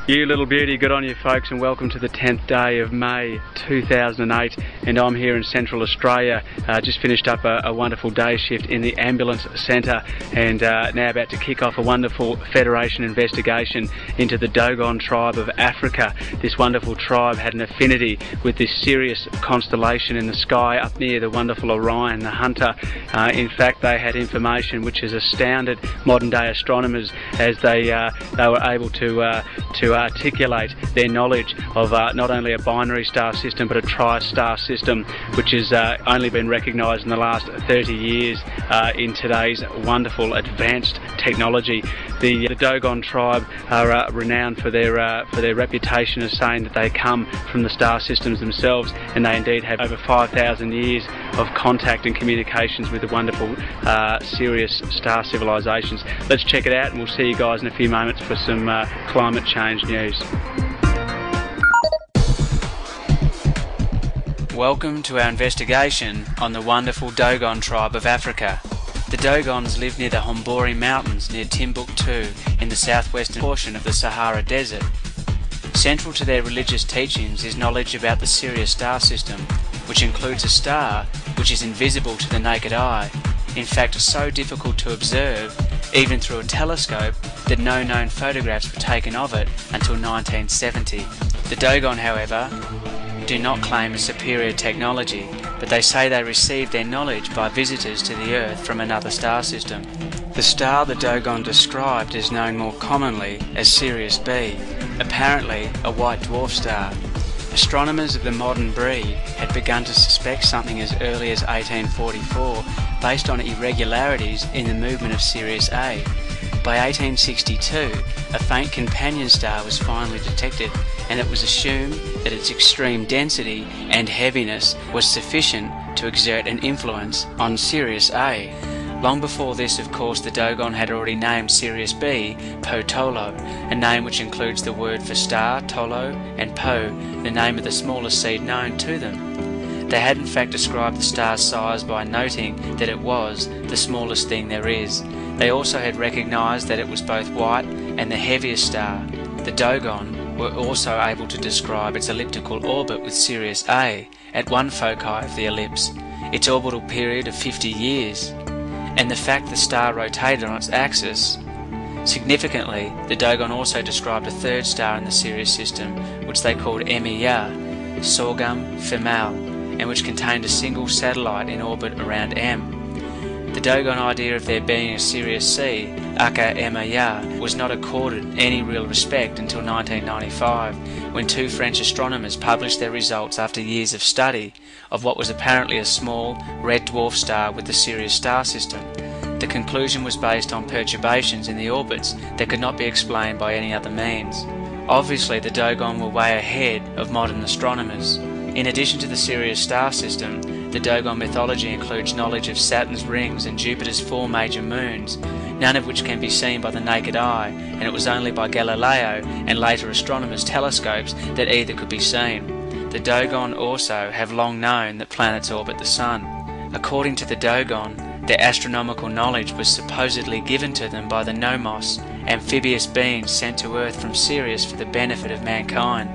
You little beauty, good on you folks, and welcome to the 10th day of May 2008, and I'm here in Central Australia. Just finished up a wonderful day shift in the ambulance centre, and now about to kick off a wonderful Federation investigation into the Dogon tribe of Africa. This wonderful tribe had an affinity with this Sirius constellation in the sky up near the wonderful Orion, the Hunter. In fact, they had information which has astounded modern day astronomers as they were able to articulate their knowledge of not only a binary star system but a tri-star system, which has only been recognised in the last 30 years in today's wonderful advanced technology. The Dogon tribe are renowned for their reputation as saying that they come from the star systems themselves, and they indeed have over 5,000 years of contact and communications with the wonderful Sirius star civilizations. Let's check it out, and we'll see you guys in a few moments for some climate change news. Welcome to our investigation on the wonderful Dogon tribe of Africa. The Dogons live near the Hombori Mountains near Timbuktu in the southwestern portion of the Sahara Desert. Central to their religious teachings is knowledge about the Sirius star system, which includes a star which is invisible to the naked eye, in fact so difficult to observe, even through a telescope, that no known photographs were taken of it until 1970. The Dogon, however, do not claim a superior technology, but they say they received their knowledge by visitors to the Earth from another star system. The star the Dogon described is known more commonly as Sirius B, apparently a white dwarf star. Astronomers of the modern breed had begun to suspect something as early as 1844 based on irregularities in the movement of Sirius A. By 1862, a faint companion star was finally detected, and it was assumed that its extreme density and heaviness was sufficient to exert an influence on Sirius A. Long before this, of course, the Dogon had already named Sirius B Po Tolo, a name which includes the word for star, Tolo, and Po, the name of the smallest seed known to them. They had in fact described the star's size by noting that it was the smallest thing there is. They also had recognised that it was both white and the heaviest star. The Dogon were also able to describe its elliptical orbit with Sirius A at one foci of the ellipse, its orbital period of 50 years, and the fact the star rotated on its axis. Significantly, the Dogon also described a third star in the Sirius system, which they called MER, Sorghum Female, and which contained a single satellite in orbit around M. The Dogon idea of there being a Sirius C, aka MER, was not accorded any real respect until 1995, when two French astronomers published their results after years of study of what was apparently a small red dwarf star with the Sirius star system. The conclusion was based on perturbations in the orbits that could not be explained by any other means. Obviously, the Dogon were way ahead of modern astronomers. In addition to the Sirius star system, the Dogon mythology includes knowledge of Saturn's rings and Jupiter's 4 major moons, none of which can be seen by the naked eye, and it was only by Galileo and later astronomers' telescopes that either could be seen. The Dogon also have long known that planets orbit the Sun. According to the Dogon, their astronomical knowledge was supposedly given to them by the Nomos, amphibious beings sent to Earth from Sirius for the benefit of mankind.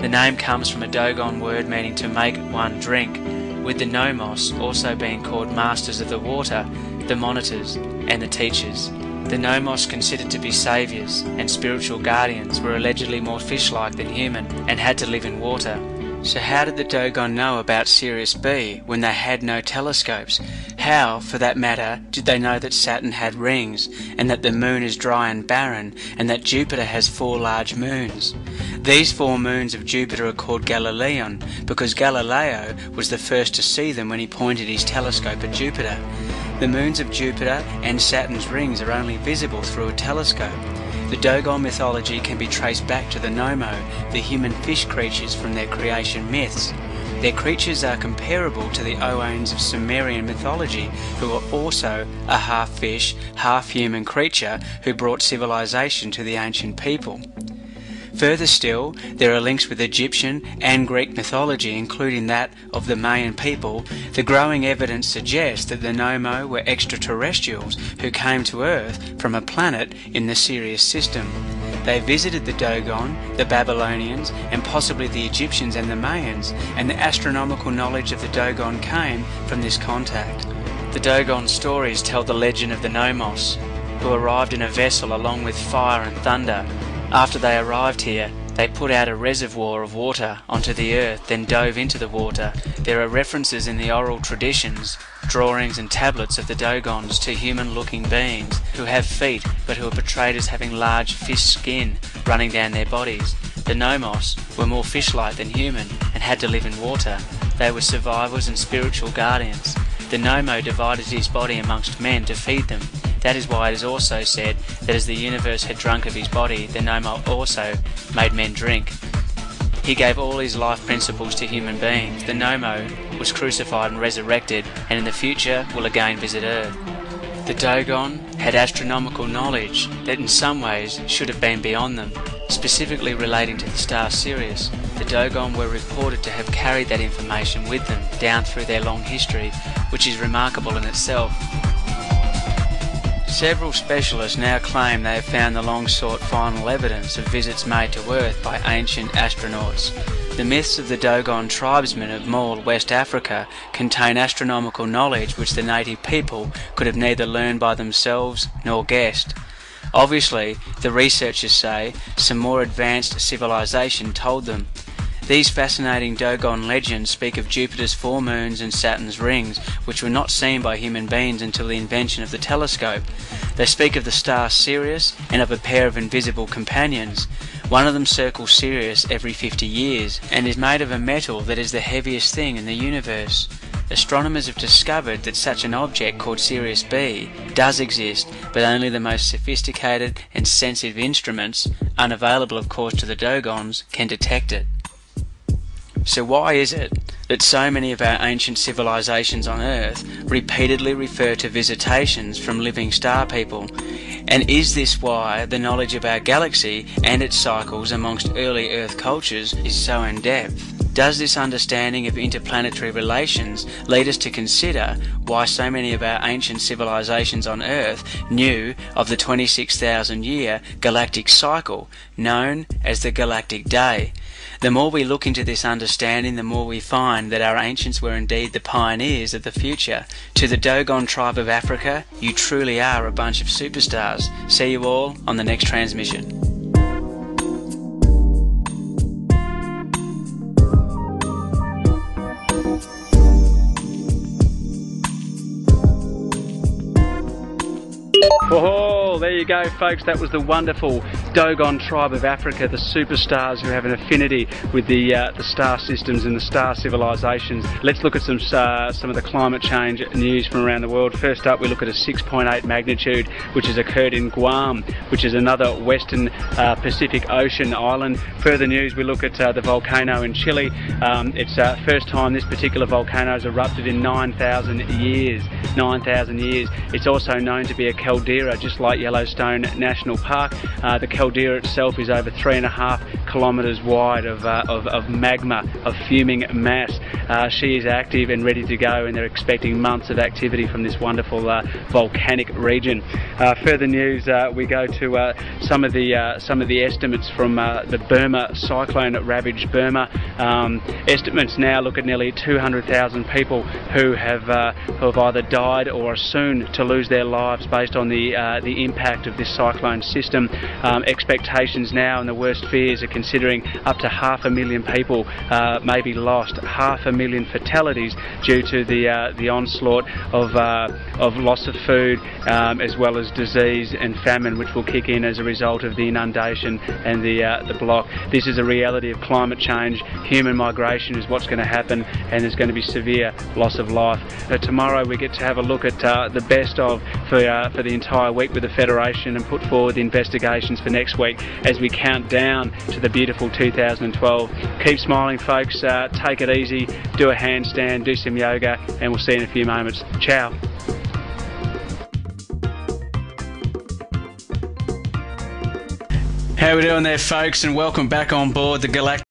The name comes from a Dogon word meaning to make one drink, with the Nomos also being called masters of the water, the monitors, and the teachers. The Nomos, considered to be saviours and spiritual guardians, were allegedly more fish-like than human and had to live in water. So how did the Dogon know about Sirius B when they had no telescopes? How, for that matter, did they know that Saturn had rings, and that the moon is dry and barren, and that Jupiter has 4 large moons? These 4 moons of Jupiter are called Galilean because Galileo was the first to see them when he pointed his telescope at Jupiter. The moons of Jupiter and Saturn's rings are only visible through a telescope. The Dogon mythology can be traced back to the Nomo, the human fish creatures from their creation myths. Their creatures are comparable to the Owains of Sumerian mythology, who are also a half-fish, half-human creature who brought civilization to the ancient people. Further still, there are links with Egyptian and Greek mythology, including that of the Mayan people. The growing evidence suggests that the Nomo were extraterrestrials who came to Earth from a planet in the Sirius system. They visited the Dogon, the Babylonians, and possibly the Egyptians and the Mayans, and the astronomical knowledge of the Dogon came from this contact. The Dogon stories tell the legend of the Nomos, who arrived in a vessel along with fire and thunder. After they arrived here, they put out a reservoir of water onto the earth, then dove into the water. There are references in the oral traditions, drawings and tablets of the Dogons to human-looking beings who have feet but who are portrayed as having large fish skin running down their bodies. The Nomos were more fish-like than human and had to live in water. They were survivors and spiritual guardians. The Nomo divided his body amongst men to feed them. That is why it is also said that as the universe had drunk of his body, the Nomo also made men drink. He gave all his life principles to human beings. The Nomo was crucified and resurrected, and in the future will again visit Earth. The Dogon had astronomical knowledge that in some ways should have been beyond them, specifically relating to the star Sirius. The Dogon were reported to have carried that information with them down through their long history, which is remarkable in itself. Several specialists now claim they have found the long-sought final evidence of visits made to Earth by ancient astronauts. The myths of the Dogon tribesmen of Mall, West Africa, contain astronomical knowledge which the native people could have neither learned by themselves nor guessed. Obviously, the researchers say, some more advanced civilization told them. These fascinating Dogon legends speak of Jupiter's 4 moons and Saturn's rings, which were not seen by human beings until the invention of the telescope. They speak of the star Sirius and of a pair of invisible companions. One of them circles Sirius every 50 years and is made of a metal that is the heaviest thing in the universe. Astronomers have discovered that such an object called Sirius B does exist, but only the most sophisticated and sensitive instruments, unavailable of course to the Dogons, can detect it. So why is it that so many of our ancient civilizations on Earth repeatedly refer to visitations from living star people? And is this why the knowledge of our galaxy and its cycles amongst early Earth cultures is so in-depth? Does this understanding of interplanetary relations lead us to consider why so many of our ancient civilizations on Earth knew of the 26,000-year galactic cycle known as the Galactic Day? The more we look into this understanding, the more we find that our ancients were indeed the pioneers of the future. To the Dogon tribe of Africa, you truly are a bunch of superstars. See you all on the next transmission. Oh, there you go folks, that was the wonderful Dogon tribe of Africa, the superstars who have an affinity with the star systems and the star civilizations. Let's look at some of the climate change news from around the world. First up, we look at a 6.8 magnitude which has occurred in Guam, which is another western Pacific Ocean island. Further news, we look at the volcano in Chile. It's the first time this particular volcano has erupted in 9,000 years. 9,000 years. It's also known to be a caldera, just like Yellowstone National Park. The caldera itself is over 3.5 kilometres wide of magma, of fuming mass. She is active and ready to go, and they're expecting months of activity from this wonderful volcanic region. Further news, we go to some of the estimates from the Burma cyclone that ravaged Burma. Estimates now look at nearly 200,000 people who have either died or are soon to lose their lives based on the impact of this cyclone system. Expectations now and the worst fears are considering up to 500,000 people may be lost, 500,000 fatalities due to the onslaught of loss of food as well as disease and famine, which will kick in as a result of the inundation and the block. This is a reality of climate change. Human migration is what's going to happen, and there's going to be severe loss of life. Tomorrow we get to have a look at the best of for the entire week with the Federation and put forward the investigations for next week as we count down to the beautiful 2012. Keep smiling folks, take it easy, do a handstand, do some yoga, and we'll see you in a few moments. Ciao. How we doing there folks, and welcome back on board the Galactic